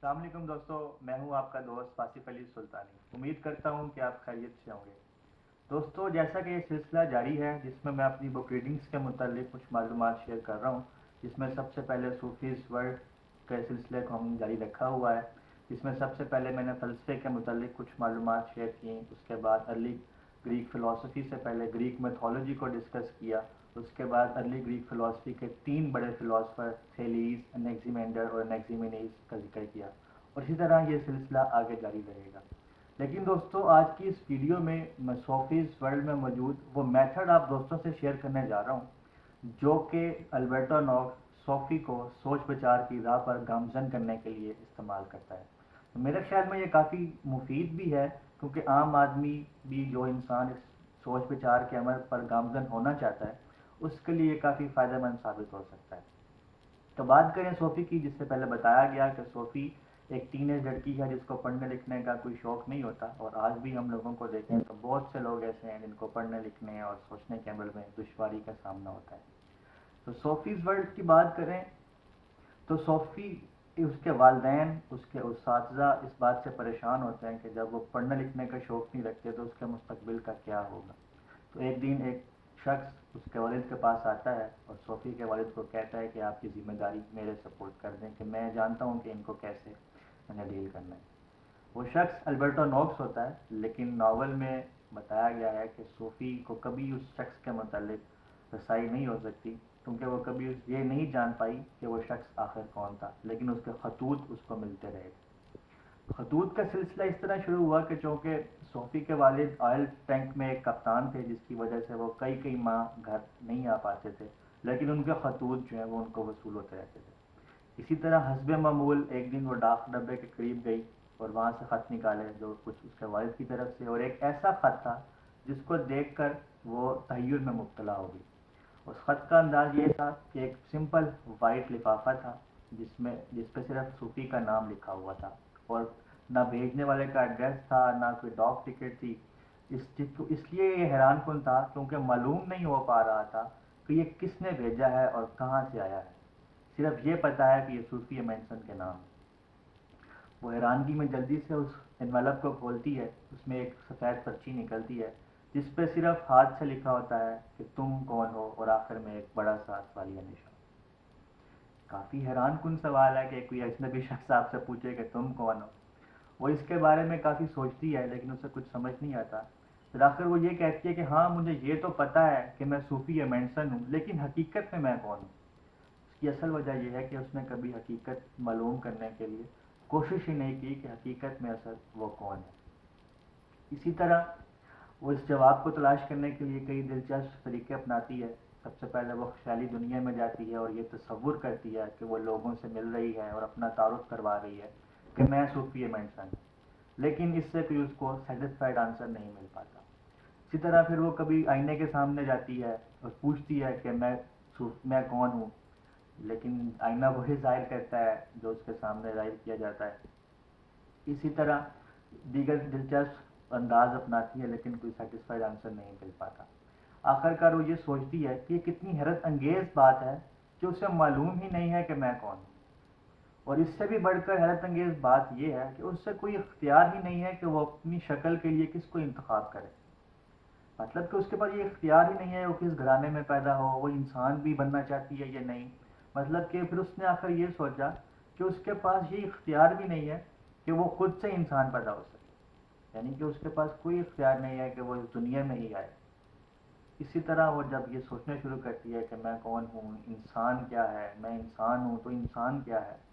अस्सलाम वालेकुम दोस्तों, मैं हूं आपका दोस्त फासिफ अली सुल्तानी। उम्मीद करता हूं कि आप खैरियत से होंगे। दोस्तों, जैसा कि ये सिलसिला जारी है जिसमें मैं अपनी बुक रीडिंग्स के मुतालिक कुछ मालूमात शेयर कर रहा हूं, जिसमें सबसे पहले सूफीज़ वर्ल्ड के सिलसिले को हम जारी रखा हुआ है, जिसमें सबसे पहले मैंने फ़लसफ़े के मुतालिक कुछ मालूमात शेयर की। उसके बाद अर्ली ग्रीक फ़िलासफ़ी से पहले ग्रीक मैथोलॉजी को डिस्कस किया। उसके बाद अर्ली ग्रीक फ़िलासफ़ी के तीन बड़े फ़िलासफ़र थेलीज़, एनेक्सिमेंडर और एनेक्सिमेनीज़ का जिक्र किया, और इसी तरह ये सिलसिला आगे जारी रहेगा। लेकिन दोस्तों, आज की इस वीडियो में मैं सोफीज़ वर्ल्ड में मौजूद वो मेथड आप दोस्तों से शेयर करने जा रहा हूँ जो कि अल्बर्टो नॉक्स सोफ़ी को सोच विचार की राह पर गामजन करने के लिए इस्तेमाल करता है। तो मेरे ख्याल में ये काफ़ी मुफीद भी है, क्योंकि आम आदमी भी, जो इंसान इस सोच विचार के अमल पर गामजन होना चाहता है, उसके लिए काफ़ी फ़ायदेमंद साबित हो सकता है। तो बात करें सोफ़ी की, जिससे पहले बताया गया कि सोफ़ी एक टीनेज लड़की है जिसको पढ़ने लिखने का कोई शौक़ नहीं होता, और आज भी हम लोगों को देखें तो बहुत से लोग ऐसे हैं जिनको पढ़ने लिखने और सोचने के अमल में दुश्वारी का सामना होता है। तो सोफ़ीज़ वर्ल्ड की बात करें तो सोफ़ी, उसके वालिदैन, उसके उस्ताज़ा इस बात से परेशान होते हैं कि जब वो पढ़ने लिखने का शौक़ नहीं रखते तो उसके मुस्तकबिल का क्या होगा। तो एक दिन एक शख्स उसके वालिद के पास आता है और सोफ़ी के वालिद को कहता है कि आपकी ज़िम्मेदारी मेरे सपोर्ट कर दें, कि मैं जानता हूँ कि इनको कैसे मैंने डील करना है। वो शख्स अल्बर्टो नॉक्स होता है, लेकिन नावल में बताया गया है कि सोफ़ी को कभी उस शख्स के मुतालिक रसाई नहीं हो सकती, क्योंकि वो कभी ये नहीं जान पाई कि वो शख्स आखिर कौन था, लेकिन उसके खतूत उसको मिलते रहे। खतूत का सिलसिला इस तरह शुरू हुआ कि चूँकि सोफ़ी के वालिद ऑयल टैंक में एक कप्तान थे, जिसकी वजह से वो कई कई माह घर नहीं आ पाते थे, लेकिन उनके खतूत जो हैं वो उनको वसूल होते रहते थे। इसी तरह हस्ब मामूल एक दिन वो डाक डब्बे के करीब गई और वहाँ से ख़त निकाले जो कुछ उसके वालिद की तरफ से, और एक ऐसा ख़त था जिसको देखकर वो तहय्युर में मुब्तला हो गई। उस ख़त का अंदाज़ ये था कि एक सिंपल वाइट लिफाफा था जिस पे सिर्फ सूफ़ी का नाम लिखा हुआ था, और ना भेजने वाले का एड्रेस था, ना कोई डॉक टिकट थी। इसलिए ये हैरान कुन था, क्योंकि मालूम नहीं हो पा रहा था कि ये किसने भेजा है और कहाँ से आया है। सिर्फ ये पता है कि ये सूफ़ी मेंसन के नाम है। वो हैरानगी में जल्दी से उस एनवेलप को खोलती है। उसमें एक सफ़ेद पर्ची निकलती है जिस पे सिर्फ हाथ से लिखा होता है कि तुम कौन हो, और आखिर में एक बड़ा सा सवालिया निशान। काफ़ी हैरान कुन सवाल है कि कोई अजनबी शख्स आपसे पूछे कि तुम कौन हो। वो इसके बारे में काफ़ी सोचती है, लेकिन उसे कुछ समझ नहीं आता। फिर आखिर वो ये कहती है कि हाँ, मुझे ये तो पता है कि मैं सूफ़ी मेंसन हूँ, लेकिन हकीकत में मैं कौन हूँ। इसकी असल वजह यह है कि उसने कभी हकीकत मालूम करने के लिए कोशिश ही नहीं की कि हकीकत में असल वो कौन है। इसी तरह वो इस जवाब को तलाश करने के लिए कई दिलचस्प तरीके अपनाती है। सबसे पहले वो ख्याली दुनिया में जाती है और ये तसव्वुर करती है कि वो लोगों से मिल रही है और अपना तारुफ करवा रही है कि मैं सूफ़ी मेंसन हूँ, लेकिन इससे कोई उसको सेटिस्फाइड आंसर नहीं मिल पाता। इसी तरह फिर वो कभी आईने के सामने जाती है और पूछती है कि मैं कौन हूँ, लेकिन आईना वही ज़ाहिर करता है जो उसके सामने ज़ाहिर किया जाता है। इसी तरह दीगर दिलचस्प अंदाज अपनाती है, लेकिन कोई सेटिस्फाइड आंसर नहीं मिल पाता। आखिरकार वो ये सोचती है कि ये कितनी हैरत अंगेज़ बात है कि उसे मालूम ही नहीं है कि मैं कौन हूँ। और इससे भी बढ़कर हैरत अंगेज़ बात यह है कि उससे कोई इख्तियार ही नहीं है कि वो अपनी शक्ल के लिए किसको इंतखाब करे। मतलब कि उसके पास ये इख्तियार ही नहीं है वो किस घराने में पैदा हो, वो इंसान भी बनना चाहती है या नहीं। मतलब कि फिर उसने आखिर ये सोचा कि उसके पास ये इख्तियार भी नहीं है कि वो खुद से इंसान पैदा हो सके, यानी कि उसके पास कोई इख्तियार नहीं है कि वो इस दुनिया में ही आए। इसी तरह वो जब ये सोचना शुरू करती है कि मैं कौन हूँ, इंसान क्या है, मैं इंसान हूँ तो इंसान क्या है।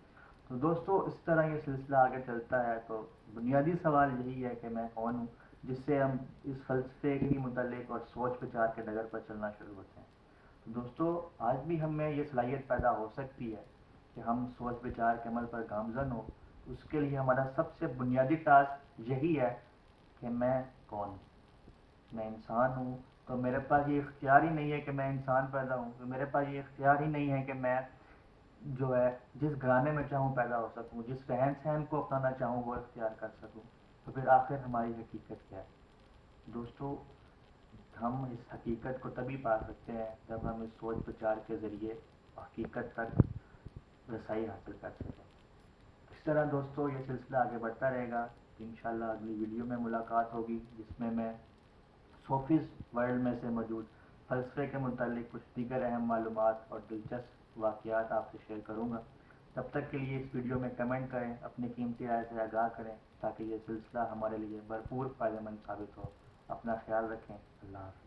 तो दोस्तों, इस तरह ये सिलसिला आगे चलता है। तो बुनियादी सवाल यही है कि मैं कौन हूँ, जिससे हम इस फ़लसफ़े के मुतालिक और सोच विचार के डगर पर चलना शुरू होते हैं। तो दोस्तों, आज भी हम में ये सलाहियत पैदा हो सकती है कि हम सोच विचार के अमल पर गामजन हो। उसके लिए हमारा सबसे बुनियादी टास्क यही है कि मैं कौन हूँ। मैं इंसान हूँ, तो मेरे पास ये इख्तियार ही नहीं है कि मैं इंसान पैदा हूँ, तो मेरे पास ये इख्तियार ही नहीं है कि मैं जो है जिस घराने में चाहूँ पैदा हो सकूँ, जिस रहन सहन को अपनाना चाहूँ वो इख्तियार कर सकूँ। तो फिर आखिर हमारी हकीकत क्या है दोस्तों? हम इस हकीकत को तभी पा सकते हैं जब हम इस सोच विचार के ज़रिए हकीकत तक रसाई हासिल कर सकें। طرح دوستوں یہ سلسلہ آگے بڑھتا رہے گا. انشاءاللہ اگلی ویڈیو میں ملاقات ہوگی جس میں میں صوفیز ورلڈ میں سے موجود فلسفے کے متعلق کچھ دیگر اہم معلومات اور دلچسپ واقعات آپ سے شیئر کروں گا. تب تک کے لیے اس ویڈیو میں کمنٹ کریں، اپنی قیمتی رائے سے آگاہ کریں تاکہ یہ سلسلہ ہمارے لیے بھرپور فائدہ مند ثابت ہو. اپنا خیال رکھیں. اللہ حافظ.